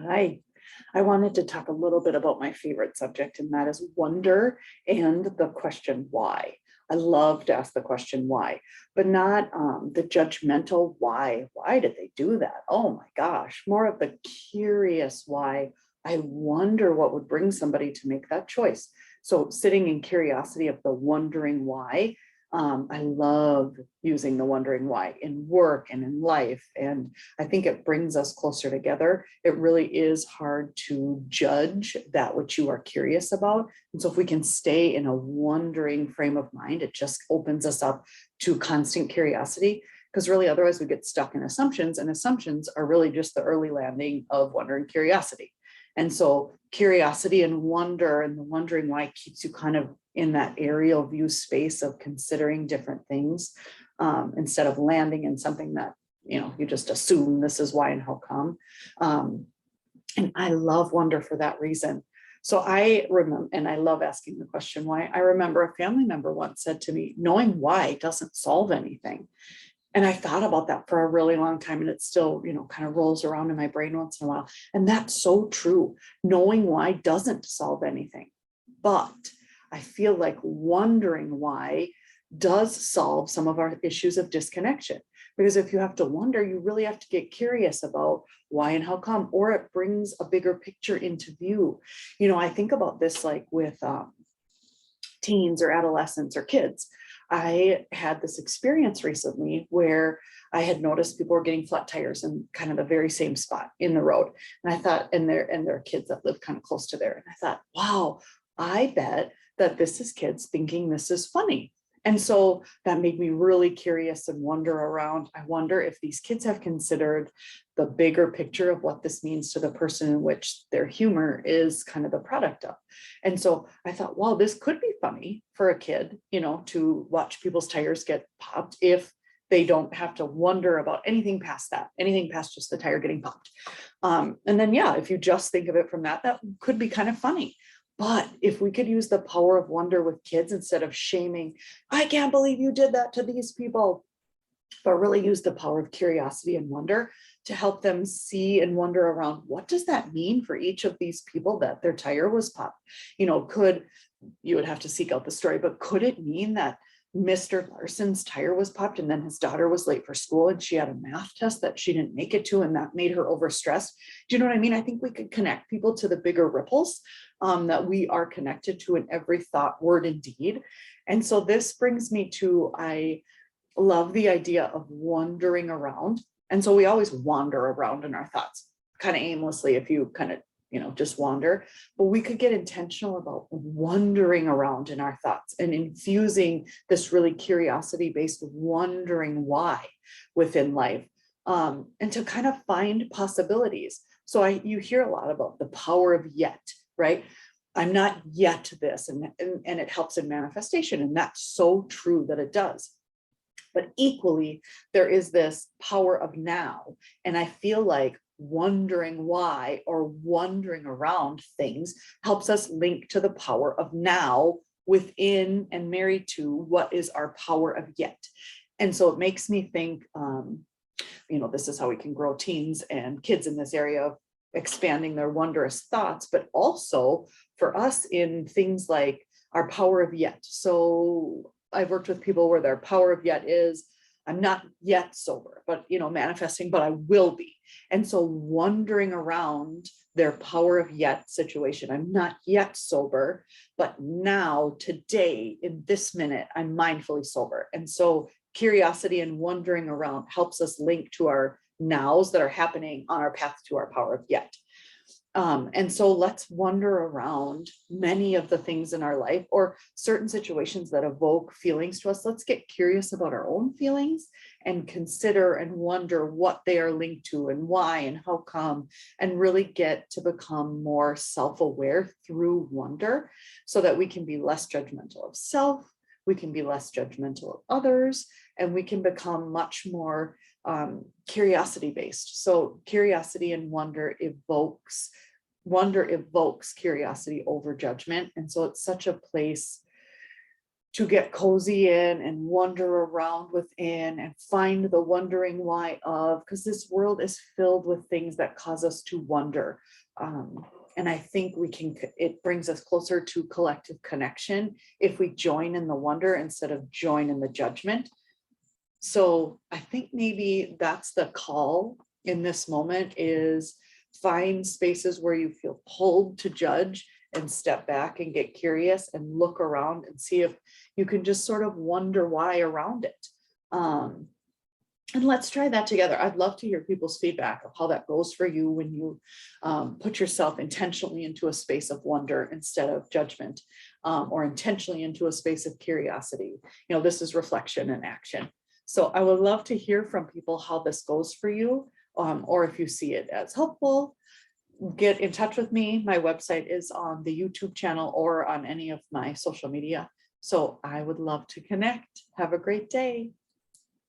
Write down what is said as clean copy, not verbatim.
Hi, I wanted to talk a little bit about my favorite subject, and that is wonder and the question why. I love to ask the question why, but not the judgmental why. Why did they do that? Oh my gosh, more of the curious why. I wonder what would bring somebody to make that choice. So, sitting in curiosity of the wondering why. I love using the wondering why in work and in life. And I think it brings us closer together. It really is hard to judge that which you are curious about. And so if we can stay in a wondering frame of mind, it just opens us up to constant curiosity. Because really, otherwise, we get stuck in assumptions, and assumptions are really just the early landing of wonder and curiosity. And so, curiosity and wonder and the wondering why keeps you kind of in that aerial view space of considering different things instead of landing in something that you just assume this is why and how come. um, and I love wonder for that reason. So I remember, and I love asking the question why. I remember a family member once said to me, knowing why doesn't solve anything. And I thought about that for a really long time, and it still kind of rolls around in my brain once in a while. And that's so true. Knowing why doesn't solve anything, but I feel like wondering why does solve some of our issues of disconnection. Because if you have to wonder, you really have to get curious about why and how come, or it brings a bigger picture into view. I think about this like with teens or adolescents or kids. I had this experience recently where I had noticed people were getting flat tires in kind of the very same spot in the road. And I thought, and there are kids that live kind of close to there. And I thought, wow, I bet that this is kids thinking this is funny. And so that made me really curious and wonder around. I wonder if these kids have considered the bigger picture of what this means to the person in which their humor is kind of the product of. And so I thought, wow, this could be funny for a kid, to watch people's tires get popped if they don't have to wonder about anything past that, anything past just the tire getting popped. And then, yeah, if you just think of it from that could be kind of funny. But if we could use the power of wonder with kids instead of shaming, I can't believe you did that to these people, but really use the power of curiosity and wonder to help them see and wonder around, what does that mean for each of these people that their tire was popped? Could, you would have to seek out the story, but could it mean that Mr. Larson's tire was popped and then his daughter was late for school and she had a math test that she didn't make it to and that made her overstressed? Do you know what I mean? I think we could connect people to the bigger ripples that we are connected to in every thought, word, and deed. And so this brings me to, I love the idea of wandering around. And so we always wander around in our thoughts kind of aimlessly if you kind of just wander, but we could get intentional about wandering around in our thoughts and infusing this really curiosity based wondering why within life, and to kind of find possibilities. So you hear a lot about the power of yet, right? I'm not yet this, and it helps in manifestation, and that's so true that it does. But equally, there is this power of now. And I feel like wondering why or wondering around things helps us link to the power of now within and married to what is our power of yet. And so it makes me think, this is how we can grow teens and kids in this area of expanding their wondrous thoughts, but also for us in things like our power of yet. So I've worked with people where their power of yet is, I'm not yet sober, but manifesting, but I will be. And so wandering around their power of yet situation. I'm not yet sober, but now, today, in this minute, I'm mindfully sober. And so curiosity and wandering around helps us link to our nows that are happening on our path to our power of yet. And so let's wonder around many of the things in our life or certain situations that evoke feelings to us. Let's get curious about our own feelings and consider and wonder what they are linked to and why and how come, and really get to become more self-aware through wonder so that we can be less judgmental of self, we can be less judgmental of others, and we can become much more curiosity based. So curiosity and wonder evokes curiosity over judgment. And so it's such a place to get cozy in and wander around within and find the wondering why of, because this world is filled with things that cause us to wonder. And I think it brings us closer to collective connection if we join in the wonder instead of join in the judgment. So I think maybe that's the call in this moment, is find spaces where you feel pulled to judge and step back and get curious and look around and see if you can just sort of wonder why around it. And let's try that together. I'd love to hear people's feedback of how that goes for you when you put yourself intentionally into a space of wonder instead of judgment, or intentionally into a space of curiosity. This is reflection and action. So I would love to hear from people how this goes for you, or if you see it as helpful. Get in touch with me. My website is on the YouTube channel or on any of my social media. So I would love to connect. Have a great day.